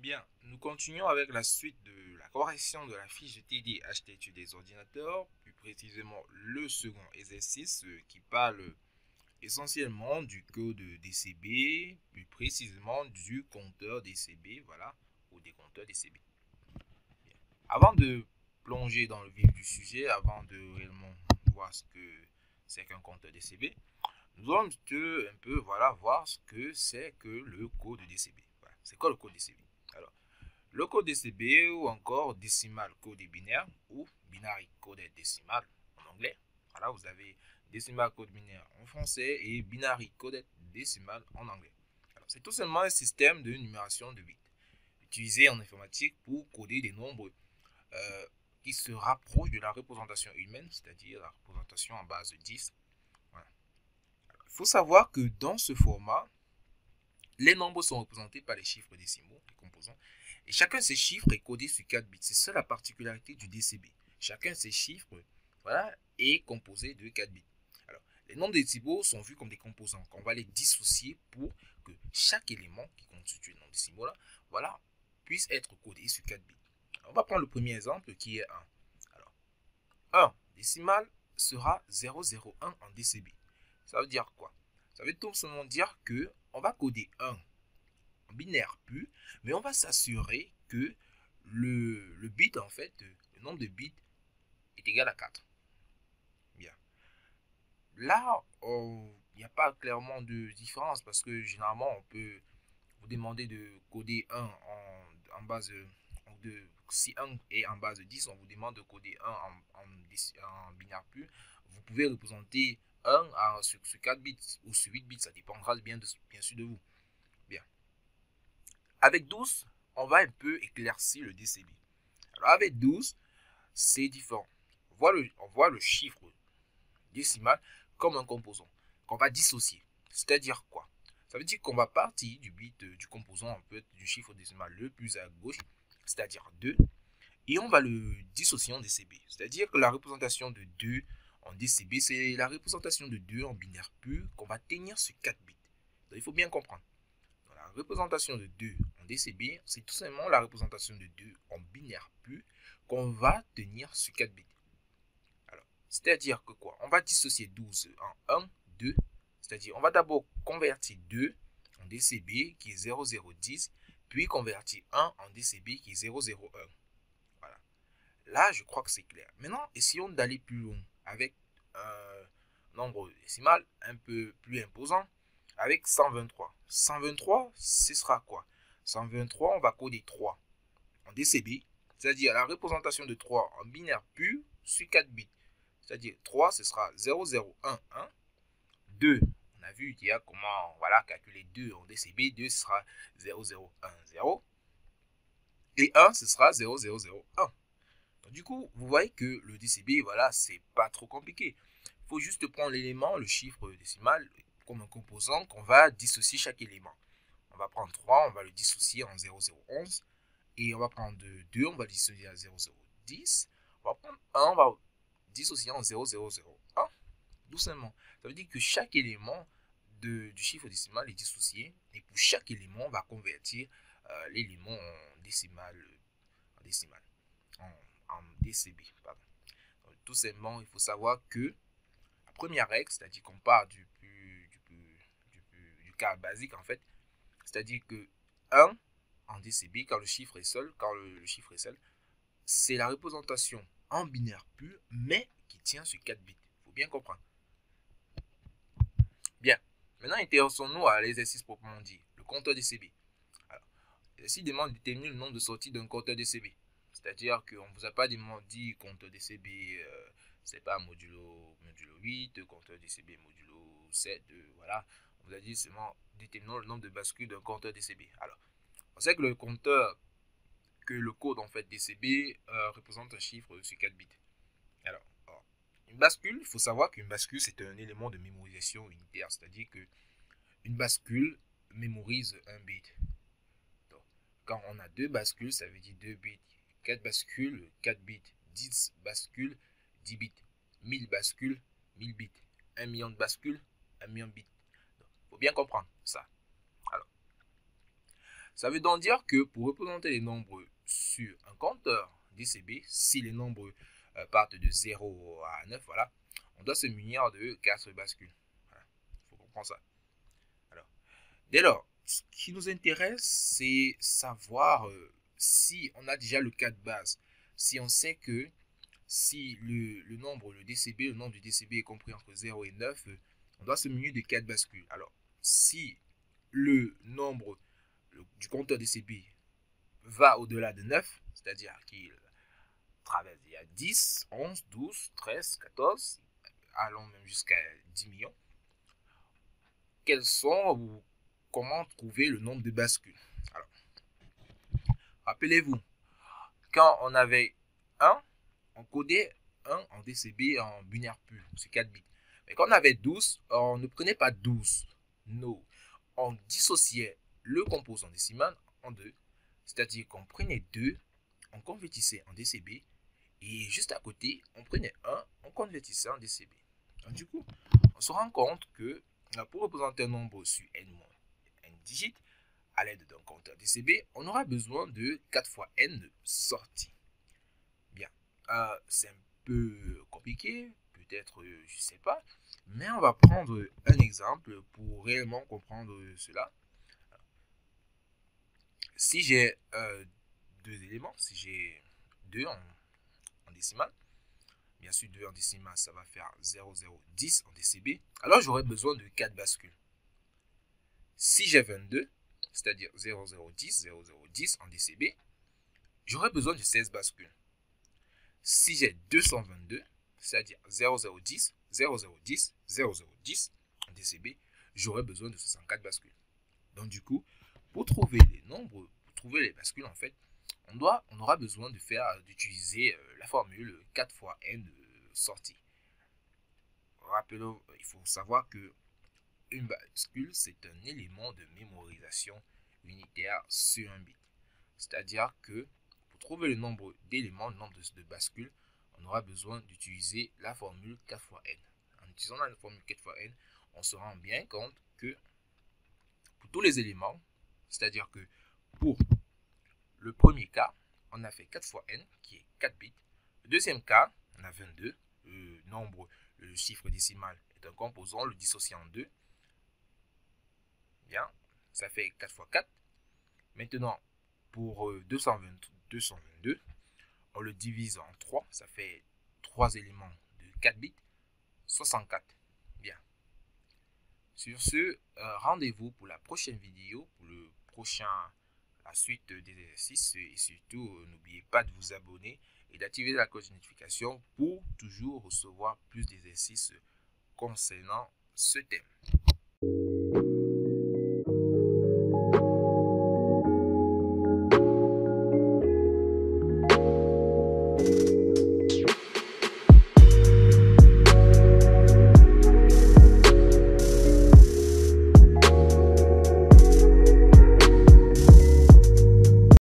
Bien, nous continuons avec la suite de la correction de la fiche de TD HTTP des ordinateurs, plus précisément le second exercice qui parle essentiellement du code DCB, plus précisément du compteur DCB, voilà, ou des compteurs DCB. Bien. Avant de plonger dans le vif du sujet, avant de réellement voir ce que c'est qu'un compteur DCB, nous allons un peu voilà, voir ce que c'est que le code DCB. Voilà. C'est quoi le code DCB? Alors, le code DCB ou encore Decimal Code Binaire ou Binary Coded Decimal en anglais. Voilà, vous avez Decimal Code Binaire en français et Binary Coded Decimal en anglais. C'est tout simplement un système de numération de bits utilisé en informatique pour coder des nombres qui se rapprochent de la représentation humaine, c'est-à-dire la représentation en base de 10. Voilà. Il faut savoir que dans ce format, les nombres sont représentés par les chiffres décimaux, les composants, et chacun de ces chiffres est codé sur 4 bits. C'est ça la particularité du DCB. Chacun de ces chiffres voilà, est composé de 4 bits. Alors, les nombres décimaux sont vus comme des composants, qu'on va les dissocier pour que chaque élément qui constitue le nombre décimaux là, voilà, puisse être codé sur 4 bits. Alors, on va prendre le premier exemple qui est 1. Alors, 1 décimal sera 001 en DCB. Ça veut dire quoi? Ça veut tout simplement dire que on va coder 1 en binaire pur, mais on va s'assurer que le bit, en fait, le nombre de bits est égal à 4. Bien. Là, il n'y a pas clairement de différence parce que généralement, on peut vous demander de coder 1 en base de... Si 1 est en base de 10, on vous demande de coder 1 en binaire pur. Vous pouvez représenter 1 sur 4 bits ou sur 8 bits, ça dépendra bien sûr de vous. Bien. Avec 12, on va un peu éclaircir le DCB. Alors avec 12, c'est différent. On voit le chiffre décimal comme un composant qu'on va dissocier. C'est-à-dire quoi? Ça veut dire qu'on va partir du bit du composant, en fait, du chiffre décimal le plus à gauche, c'est-à-dire 2, et on va le dissocier en DCB. C'est-à-dire que la représentation de 2 en DCB, c'est la représentation de 2 en binaire pur qu'on va tenir sur 4 bits. Donc, il faut bien comprendre. Donc, la représentation de 2 en DCB, c'est tout simplement la représentation de 2 en binaire pur qu'on va tenir sur 4 bits. Alors, c'est-à-dire que quoi? On va dissocier 12 en 1, 2. C'est-à-dire, on va d'abord convertir 2 en DCB qui est 0010, puis convertir 1 en DCB qui est 001. Voilà. Là, je crois que c'est clair. Maintenant, essayons d'aller plus loin avec un nombre décimal un peu plus imposant avec 123. 123, ce sera quoi? 123, on va coder 3 en DCB, c'est-à-dire la représentation de 3 en binaire pur sur 4 bits. C'est-à-dire 3, ce sera 0011. 2, on a vu qu'il y a comment voilà, calculer 2 en DCB. 2, ce sera 0010. Et 1, ce sera 0001. Donc, du coup, vous voyez que le DCB, voilà, c'est pas trop compliqué. Il faut juste prendre l'élément, le chiffre décimal, comme un composant qu'on va dissocier chaque élément. On va prendre 3, on va le dissocier en 0011. Et on va prendre 2, on va le dissocier en 0010. On va prendre 1, on va dissocier en 0001. Tout simplement. Ça veut dire que chaque élément du chiffre décimal est dissocié. Et pour chaque élément, on va convertir l'élément en décimal, en DCB. Pardon. Donc, tout simplement, il faut savoir que la première règle, c'est-à-dire qu'on part du cas basique en fait, c'est-à-dire que 1 en DCB, quand le chiffre est seul, c'est la représentation en binaire pur, mais qui tient sur 4 bits. Il faut bien comprendre. Bien. Maintenant, intéressons-nous à l'exercice proprement dit, le compteur DCB. Alors, l'exercice demande de déterminer le nombre de sorties d'un compteur DCB. C'est-à-dire qu'on ne vous a pas dit compteur DCB, c'est pas modulo 8, compteur DCB modulo 7, voilà. On vous a dit seulement déterminons le nombre de bascules d'un compteur DCB. Alors, on sait que le code en fait DCB représente un chiffre sur 4 bits. Alors, une bascule, il faut savoir qu'une bascule c'est un élément de mémorisation unitaire, c'est-à-dire que une bascule mémorise un bit. Donc, quand on a deux bascules, ça veut dire 2 bits. 4 bascules, 4 bits. 10 bascules, 10 bits. 1000 bascules, 1000 bits. 1 million de bascules, 1 million de bits. Il faut bien comprendre ça. Alors, Ça veut donc dire que pour représenter les nombres sur un compteur DCB, si les nombres partent de 0 à 9, voilà, on doit se munir de 4 bascules. Voilà, il faut comprendre ça. Alors, dès lors, ce qui nous intéresse, c'est savoir si on a déjà le cas de base. Si on sait que si le nombre du DCB est compris entre 0 et 9, on doit se munir de 4 bascules. Alors, si le nombre du compteur DCB va au-delà de 9, c'est-à-dire qu'il traverse, il y a 10, 11, 12, 13, 14, allons même jusqu'à 10 millions, quels sont ou comment trouver le nombre de bascules? Alors, rappelez-vous, quand on avait 1, on codait 1 en DCB en binaire pur, c'est 4 bits. Mais quand on avait 12, on ne prenait pas 12. Non. On dissociait le composant décimal en deux. C'est-à-dire qu'on prenait 2, on convertissait en DCB. Et juste à côté, on prenait 1, on convertissait en DCB. Donc, du coup, on se rend compte que pour représenter un nombre sur n digits, à l'aide d'un compteur DCB, on aura besoin de 4 fois n sorties. Bien, c'est un peu compliqué, peut-être, je ne sais pas, mais on va prendre un exemple pour réellement comprendre cela. Si j'ai deux éléments, si j'ai 2 en décimale, bien sûr 2 en décimale, ça va faire 0,010 en DCB, alors j'aurai besoin de 4 bascules. Si j'ai 22, c'est-à-dire 0,010, 0,010 en DCB, j'aurai besoin de 16 bascules. Si j'ai 222, c'est-à-dire 0,010, 0,010, 0,010 en DCB, j'aurai besoin de 64 bascules. Donc du coup, pour trouver les nombres, pour trouver les bascules, en fait, on aura besoin d'utiliser la formule 4 fois n sortie. Rappelons, il faut savoir que une bascule, c'est un élément de mémorisation unitaire sur un bit. C'est-à-dire que pour trouver le nombre d'éléments, le nombre de bascules, on aura besoin d'utiliser la formule 4 fois n. En utilisant la formule 4 fois n, on se rend bien compte que pour tous les éléments, c'est-à-dire que pour le premier cas, on a fait 4 fois n, qui est 4 bits. Le deuxième cas, on a 22. Le chiffre décimal est un composant, le dissocié en 2. Bien, ça fait 4 fois 4. Maintenant, pour 222, on le divise en 3. Ça fait 3 éléments de 4 bits, 64. Bien. Sur ce, rendez-vous pour la prochaine vidéo, pour la suite des exercices. Et surtout, n'oubliez pas de vous abonner et d'activer la cloche de notification pour toujours recevoir plus d'exercices concernant ce thème.